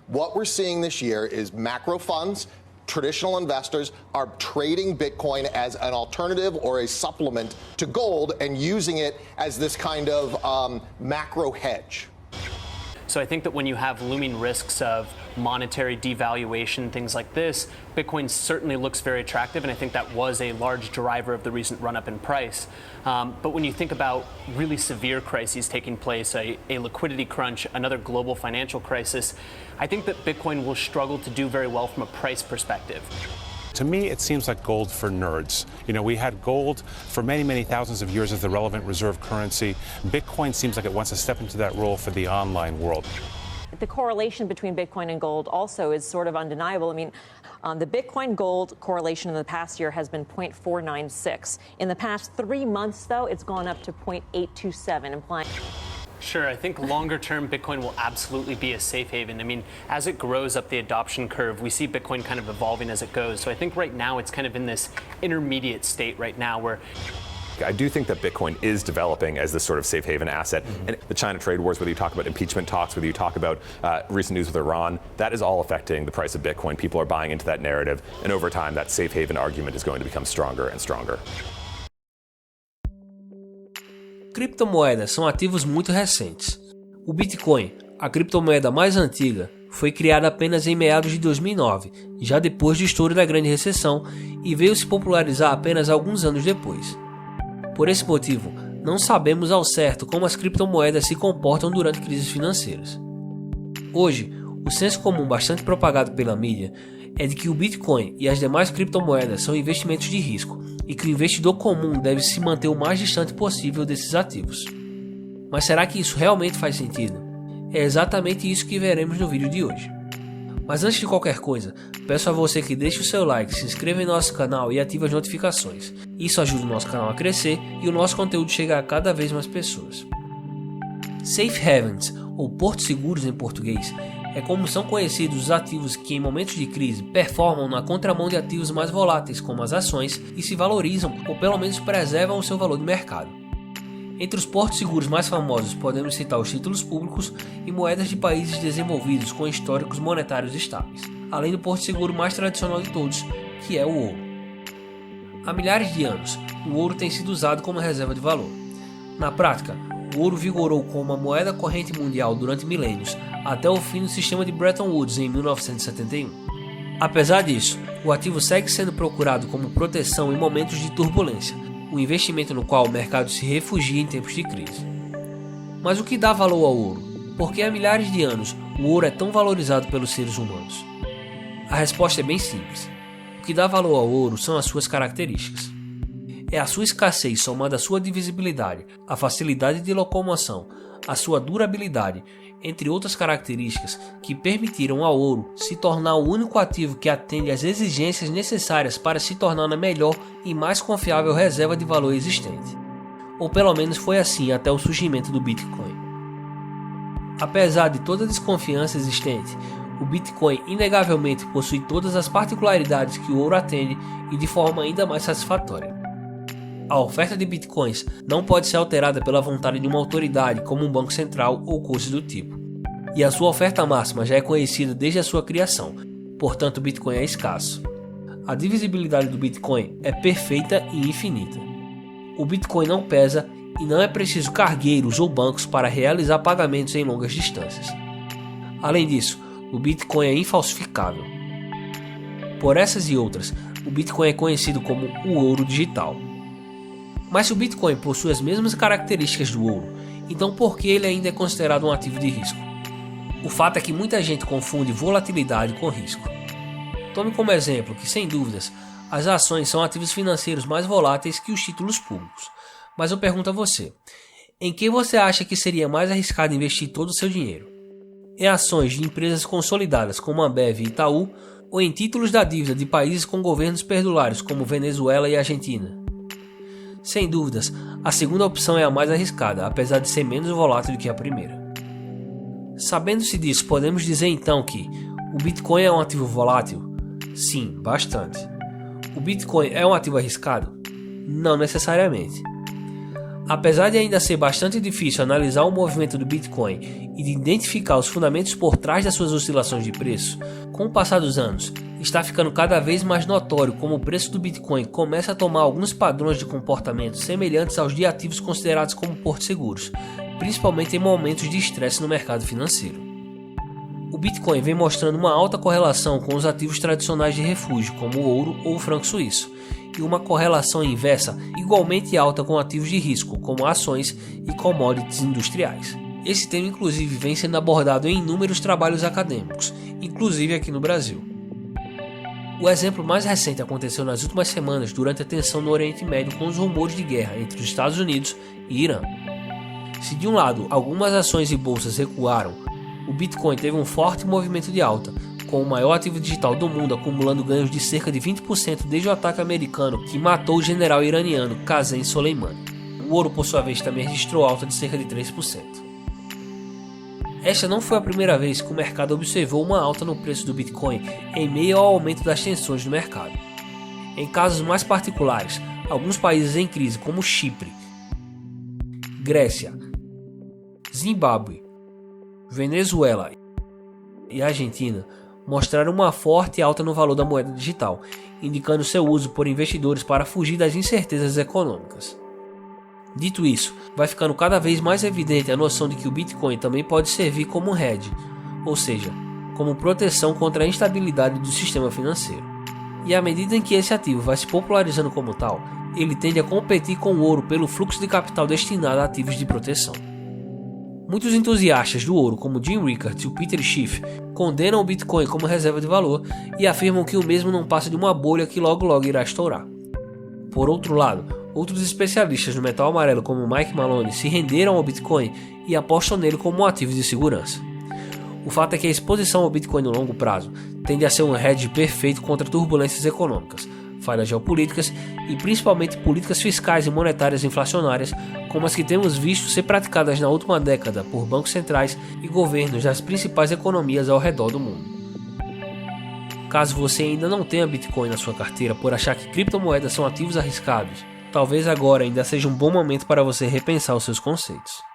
What we're seeing this year is macro funds, traditional investors are trading Bitcoin as an alternative or a supplement to gold and using it as this kind of macro hedge. So I think that when you have looming risks of monetary devaluation, things like this, Bitcoin certainly looks very attractive, and I think that was a large driver of the recent run-up in price. But when you think about really severe crises taking place, a liquidity crunch, another global financial crisis, I think that Bitcoin will struggle to do very well from a price perspective. To me, it seems like gold for nerds. You know, we had gold for many, many thousands of years as the relevant reserve currency. Bitcoin seems like it wants to step into that role for the online world. The correlation between Bitcoin and gold also is sort of undeniable. I mean, the Bitcoin-gold correlation in the past year has been 0.496. In the past 3 months, though, it's gone up to 0.827, implying... Sure, I think longer term Bitcoin will absolutely be a safe haven. I mean, as it grows up the adoption curve, we see Bitcoin kind of evolving as it goes. So I think right now it's kind of in this intermediate state right now where I do think that Bitcoin is developing as this sort of safe haven asset. And the China trade wars, whether you talk about impeachment talks, whether you talk about recent news with Iran, that is all affecting the price of Bitcoin. People are buying into that narrative. And over time, that safe haven argument is going to become stronger and stronger. Criptomoedas são ativos muito recentes. O Bitcoin, a criptomoeda mais antiga, foi criada apenas em meados de 2009, já depois do estouro da Grande Recessão, e veio se popularizar apenas alguns anos depois. Por esse motivo, não sabemos ao certo como as criptomoedas se comportam durante crises financeiras. Hoje, o senso comum bastante propagado pela mídia é de que o Bitcoin e as demais criptomoedas são investimentos de risco e que o investidor comum deve se manter o mais distante possível desses ativos. Mas será que isso realmente faz sentido? É exatamente isso que veremos no vídeo de hoje. Mas antes de qualquer coisa, peço a você que deixe o seu like, se inscreva em nosso canal e ative as notificações. Isso ajuda o nosso canal a crescer e o nosso conteúdo chegar a cada vez mais pessoas. Safe havens, ou portos seguros em português, é como são conhecidos os ativos que em momentos de crise performam na contramão de ativos mais voláteis como as ações e se valorizam ou pelo menos preservam o seu valor de mercado. Entre os portos seguros mais famosos podemos citar os títulos públicos e moedas de países desenvolvidos com históricos monetários estáveis, além do porto seguro mais tradicional de todos, que é o ouro. Há milhares de anos, o ouro tem sido usado como reserva de valor. Na prática, o ouro vigorou como uma moeda corrente mundial durante milênios, até o fim do sistema de Bretton Woods em 1971. Apesar disso, o ativo segue sendo procurado como proteção em momentos de turbulência, um investimento no qual o mercado se refugia em tempos de crise. Mas o que dá valor ao ouro? Por que há milhares de anos o ouro é tão valorizado pelos seres humanos? A resposta é bem simples. O que dá valor ao ouro são as suas características. É a sua escassez somada à sua divisibilidade, a facilidade de locomoção, a sua durabilidade, entre outras características que permitiram ao ouro se tornar o único ativo que atende às exigências necessárias para se tornar a melhor e mais confiável reserva de valor existente. Ou pelo menos foi assim até o surgimento do Bitcoin. Apesar de toda a desconfiança existente, o Bitcoin inegavelmente possui todas as particularidades que o ouro atende e de forma ainda mais satisfatória. A oferta de bitcoins não pode ser alterada pela vontade de uma autoridade como um banco central ou coisas do tipo. E a sua oferta máxima já é conhecida desde a sua criação, portanto o Bitcoin é escasso. A divisibilidade do Bitcoin é perfeita e infinita. O Bitcoin não pesa e não é preciso cargueiros ou bancos para realizar pagamentos em longas distâncias. Além disso, o Bitcoin é infalsificável. Por essas e outras, o Bitcoin é conhecido como o ouro digital. Mas se o Bitcoin possui as mesmas características do ouro, então por que ele ainda é considerado um ativo de risco? O fato é que muita gente confunde volatilidade com risco. Tome como exemplo que, sem dúvidas, as ações são ativos financeiros mais voláteis que os títulos públicos. Mas eu pergunto a você, em que você acha que seria mais arriscado investir todo o seu dinheiro? Em ações de empresas consolidadas como a Ambev e Itaú, ou em títulos da dívida de países com governos perdulários como Venezuela e Argentina? Sem dúvidas, a segunda opção é a mais arriscada, apesar de ser menos volátil do que a primeira. Sabendo-se disso, podemos dizer então que o Bitcoin é um ativo volátil? Sim, bastante. O Bitcoin é um ativo arriscado? Não necessariamente. Apesar de ainda ser bastante difícil analisar o movimento do Bitcoin e de identificar os fundamentos por trás das suas oscilações de preço, com o passar dos anos, está ficando cada vez mais notório como o preço do Bitcoin começa a tomar alguns padrões de comportamento semelhantes aos de ativos considerados como portos seguros, principalmente em momentos de estresse no mercado financeiro. O Bitcoin vem mostrando uma alta correlação com os ativos tradicionais de refúgio, como o ouro ou o franco suíço, e uma correlação inversa igualmente alta com ativos de risco, como ações e commodities industriais. Esse tema inclusive vem sendo abordado em inúmeros trabalhos acadêmicos, inclusive aqui no Brasil. O exemplo mais recente aconteceu nas últimas semanas durante a tensão no Oriente Médio com os rumores de guerra entre os Estados Unidos e Irã. Se de um lado algumas ações e bolsas recuaram, o Bitcoin teve um forte movimento de alta, com o maior ativo digital do mundo acumulando ganhos de cerca de 20% desde o ataque americano que matou o general iraniano Qasem Soleimani. O ouro, por sua vez, também registrou alta de cerca de 3%. Esta não foi a primeira vez que o mercado observou uma alta no preço do Bitcoin em meio ao aumento das tensões no mercado. Em casos mais particulares, alguns países em crise como Chipre, Grécia, Zimbábue, Venezuela e Argentina mostraram uma forte alta no valor da moeda digital, indicando seu uso por investidores para fugir das incertezas econômicas. Dito isso, vai ficando cada vez mais evidente a noção de que o Bitcoin também pode servir como um hedge, ou seja, como proteção contra a instabilidade do sistema financeiro. E à medida em que esse ativo vai se popularizando como tal, ele tende a competir com o ouro pelo fluxo de capital destinado a ativos de proteção. Muitos entusiastas do ouro, como Jim Rickards e o Peter Schiff, condenam o Bitcoin como reserva de valor e afirmam que o mesmo não passa de uma bolha que logo irá estourar. Por outro lado, outros especialistas no metal amarelo como Mike Maloney se renderam ao Bitcoin e apostam nele como um ativo de segurança. O fato é que a exposição ao Bitcoin no longo prazo tende a ser um hedge perfeito contra turbulências econômicas, falhas geopolíticas e principalmente políticas fiscais e monetárias inflacionárias, como as que temos visto ser praticadas na última década por bancos centrais e governos das principais economias ao redor do mundo. Caso você ainda não tenha Bitcoin na sua carteira por achar que criptomoedas são ativos arriscados, talvez agora ainda seja um bom momento para você repensar os seus conceitos.